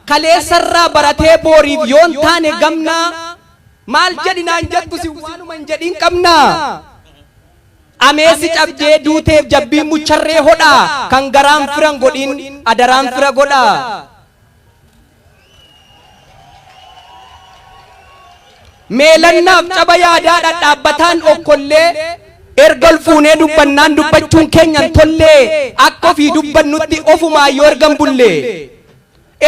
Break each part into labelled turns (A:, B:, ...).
A: kale sarra barate bori yon tane gamna mal jadi nan jattu si wanu man jadin kamna amesi cabje dute jabbi mucharre hoda kan garam firang godin adaram fira goda melannaaf cabaya dada dhabbatan okkolle ergal fuune dubbannan dubbachuun keenyan tolle akko fi dubbannutti ofuma yoo ergan bulle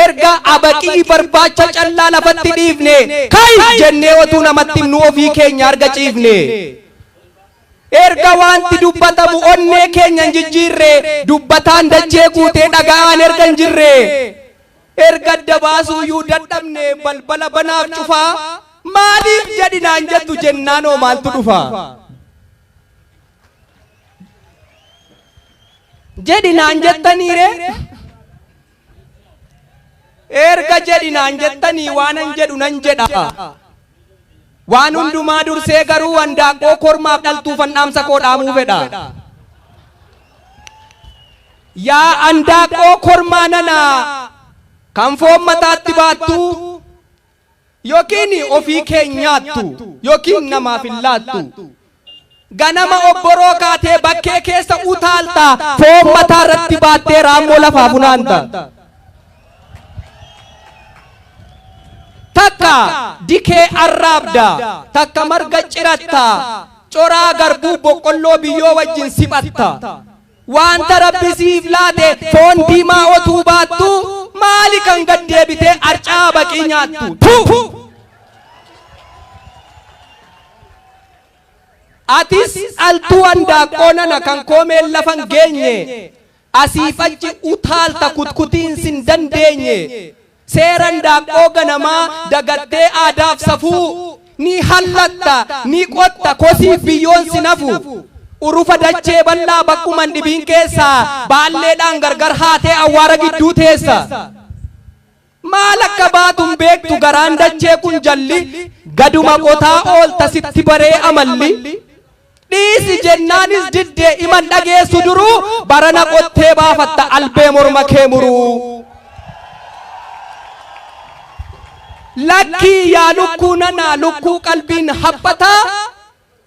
A: erga abaqii barbaacha callaa lafatti dhiifne kai jennee otuu namatti himnu ofii keenya arga ciifne erga wanti dubbatamu onnee keenyan jijjiirre dubbataan dachee guutee dhaga'aan ergan jirre erga dabaasuu yuu dadhabne balbala banaaf cufaa maaliif jedhi naan jettu jennaanoo maaltu dhufa jedhi naan jettaniire erga jedhi naan jettanii waanan jedhu nan jedha waan hundumaa dursee garuu handaaqoo kormaaf dhaltuufan dhaamsa koo dhaamuu fedha yaa handaaqoo kormaa nana kan foon mataatti baattu yookiin ofii keenyaattu yookiin namaaf hin laattu ganama obboroo kaatee bakkee keessa utaalta foon mataa irratti baattee raammoo lafaa funaanta takka dikee arraabda takka marga ciratta coraa garbuu boqqolloo biyyoo wajjin siphatta wanta rabbi siif laate foon diimaa otuu baattu maali kan gad deebitee arcaa baqii nyaattu atis altuu handaaqoo nana kan koomeen lafan geenye asiif achi utaalta kutkutiin sin dandeenye seera handaaqoo ganamaa dagattee aadaaf safuu ni hallatta ni qotta kosiif biyyoon si nafu urufa dachee bal'aa bakkuman dhibiin keessaa baalleedhaan gargar haatee awwaara gidduu teessa maal akka baatun beektu garaan dachee kun jalli gaduma qotaa oolta sitti baree amalli dhiisi jennaanis diddee iman dhageessu duruu barana qottee baafatta albee morma kee muruu lakkii yaa lukkuu nanaa lukkuu qalbiin haphataa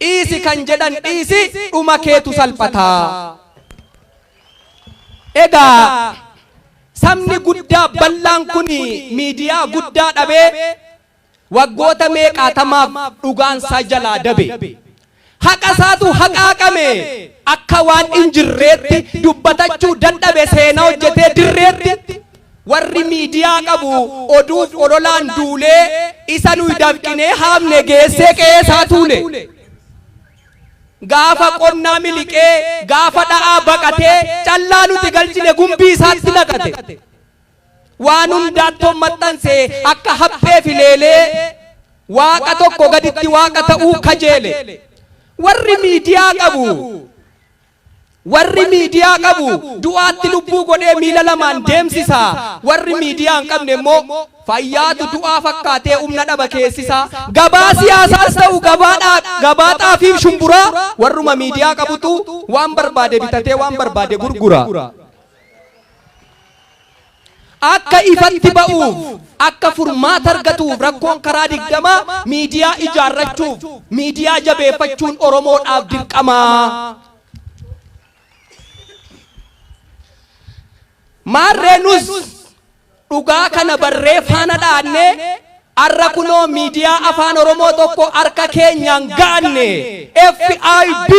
A: dhiisi kan jedhan dhiisi dhuma keetu salphataa egaa sabni guddaa bal'aan kuni miidiyaa guddaa dhabee waggoota meeqaatamaaf dhugaansaa jalaa dabe haqa isaatu haqaaqame akka waan injirreetti dubbatachuu dadhabe seenaa hojjetee dirreetti warri miidiyaa qabu oduuf ololaan duulee isa nuyi dafqinee haamne geessee qe'ee isaa tuule gaafa qonnaa miliqee gaafa dha'aa baqatee callaa nuti galchine gumbii isaatti naqate waan hundaattoon maxxansee akka haphee fileelee waaqa tokko gaditti waaqa ta'uu kajeele warri miidiyaa qabu du'aatti lubbuu godhee miila lamaan deemsisa warri miidiyaa hin qabne immoo fayyaatu du'aa fakkaatee humna dhaba keessisa gabaa siyaasaas ta'u gabaa xaafiif shumburaa warruma miidiyaa qabutu waan barbaade bitatee waan barbaade gurgura akka ifatti ba'uuf akka furmaata argatuuf rakkoon karaa 20 miidiyaa ijaarrachuuf miidiyaa jabeeffachuun oromoodhaaf dirqamaa maarreenus dhugaa kana barree faana dhaanne arra kunoo miidiyaa afaan oromoo tokko harka keenyaan gaanne FIB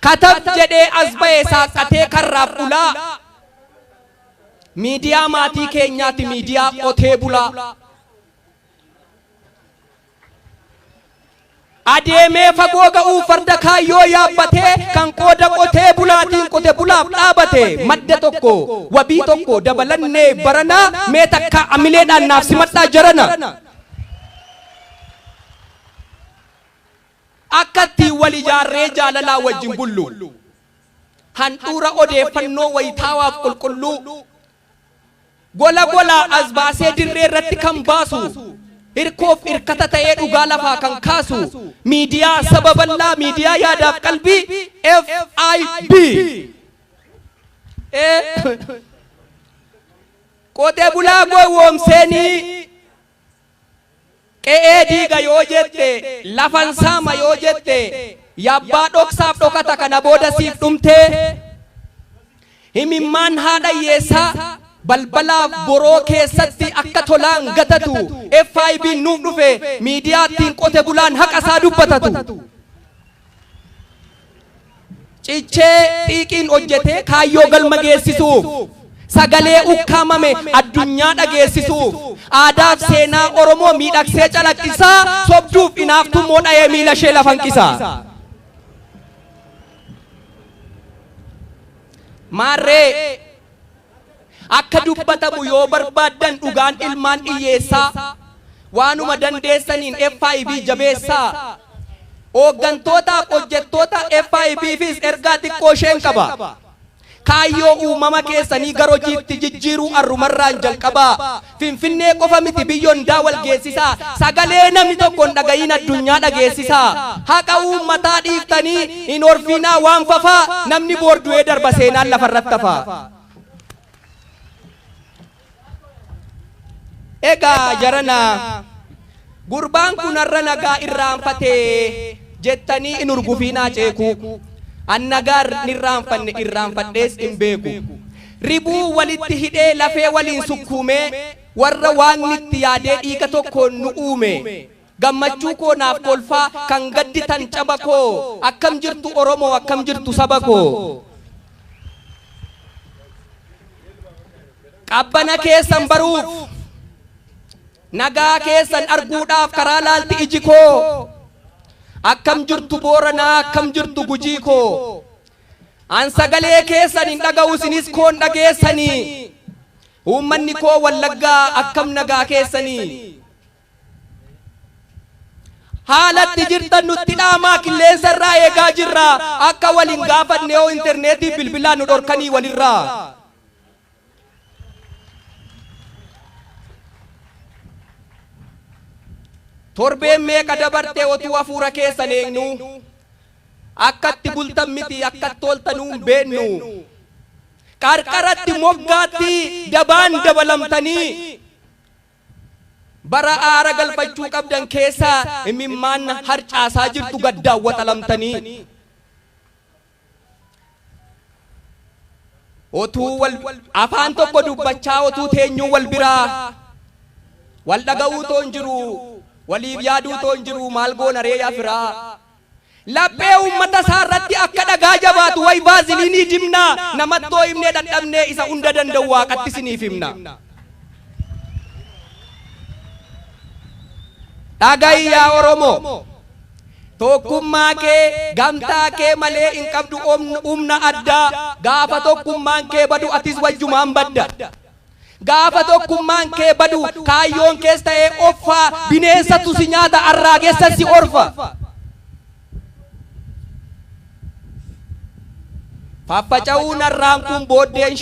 A: katab jedhee as ba'ee saaqatee karraaf ulaa miidiyaa maatii keenyaati miidiyaa qotee bulaa adeemee fagoo ga'uu farda kaayyoo yaabbatee kan qooda qotee bulaatiin qote bulaaf dhaabate madda tokko wabii tokko dabalannee baranaa mee takka amileedhaan naaf simadhaa jarana akkatti wal ijaarree jaalalaa wajjin bullu handhuura odeeffannoo wayitaawaaf qulqulluu gola golaa as baasee dirree irratti kan baasu hirkoof hirkata ta'ee dhugaa lafaa kan kaasu miidiyaa sababallaa miidiyaa yaadaaf qalbii FIB qotee bulaa gowwoomseeni qe'ee diiga yoo jette lafan saama yoo jette yabbaa dhoksaaf dhokata kana booda siif dhumtee himimmaan haadha hiyyeessaa balbalaaf boroo keessatti akka tolaan gatatu FIB nuuf dhufe miidiyaattiin qote bulaan haqa isaa dubbatatu cichee xiiqiin hojjetee kaayyoo galma geessisuuf sagalee ukkaamame addunyaa dhageessisuuf aadaaf seenaa Oromoo miidhagsee calaqqisaa sobduuf inaaftummoo dha'ee miila ishee lafanqisaa maarree akka dubbatamu yoo barbaadan dhugaan ilmaan hiyyeessaa waanuma dandeessaniin FIB jabeessaa hooggantootaaf hojjettoota FIBfis ergaa xiqqoo isheen qaba kaayyoo uumama keessanii gara hojiitti jijjiiruu arrumarraan jalqabaa finfinnee qofa miti biyyoon daawal geessisaa sagalee namni tokko hin dhagayin addunyaa dhageessisaa haqa uummataa dhiiftanii hin orfinaa waan fafaa namni boordu'ee darba seenaan lafarratti hafaa egaa jarana gurbaan kun har'a nagaa irraanfatee jettanii in urgufiinaa ceeku annagaa nirraanfanne irraanfadhees hin beeku ribuu walitti hidhee lafee waliin sukkuumee warra waaqni itti yaadee dhiiga tokkoon nu uume gammachuu koo naaf kolfaa kan gadditan caba koo akkam jirtu Oromoo akkam jirtu saba koo qabbana keessan baruuf nagaa keessan arguudhaaf karaa laalti iji koo akkam jirtu Booranaa akkam jirtu Gujii koo an sagalee keessan hin dhaga'u isinis koon dhageessanii uummanni koo Wallaggaa akkam nagaa keessanii haalatti jirtan nutti dhaamaa qilleensa irraa eegaa jirra akka waliin gaafanne yoo interneetii bilbilaan nu dhorkanii walirraa torbeen meeqa dabarte otuu hafuura keessan eegnu akkatti bultan miti akkatti toltanuu hin beennu qarqaratti moggaatti dabaan dabalamtanii bara aara galfachuu qabdan keessa imimmaan harcaasaa jirtu gaddaawwaxalamtanii otuu afaan tokko dubbachaa otuu teenyuu wal biraa wal dhaga'uu toon jiru waliif yaaduu toon jiru maal goona ree yaa firaa laphee uummata isaarratti akka dhagaa jabaatu way vaaziliinii dibnaa namattoo himnee dadhabnee isa hunda danda'u waaqatti isiniif himna dhaga'i yaa Oromoo tokkummaa kee gamtaa kee malee hin qabdu humna addaa gaafa tokkummaan kee badu atis wajjumaan badda gaafa tokkummaan kee badu kaayyoon kees ta'ee offaa bineensatu si nyaata arraageessa si orfa faffaca'uun arraan kun booddeen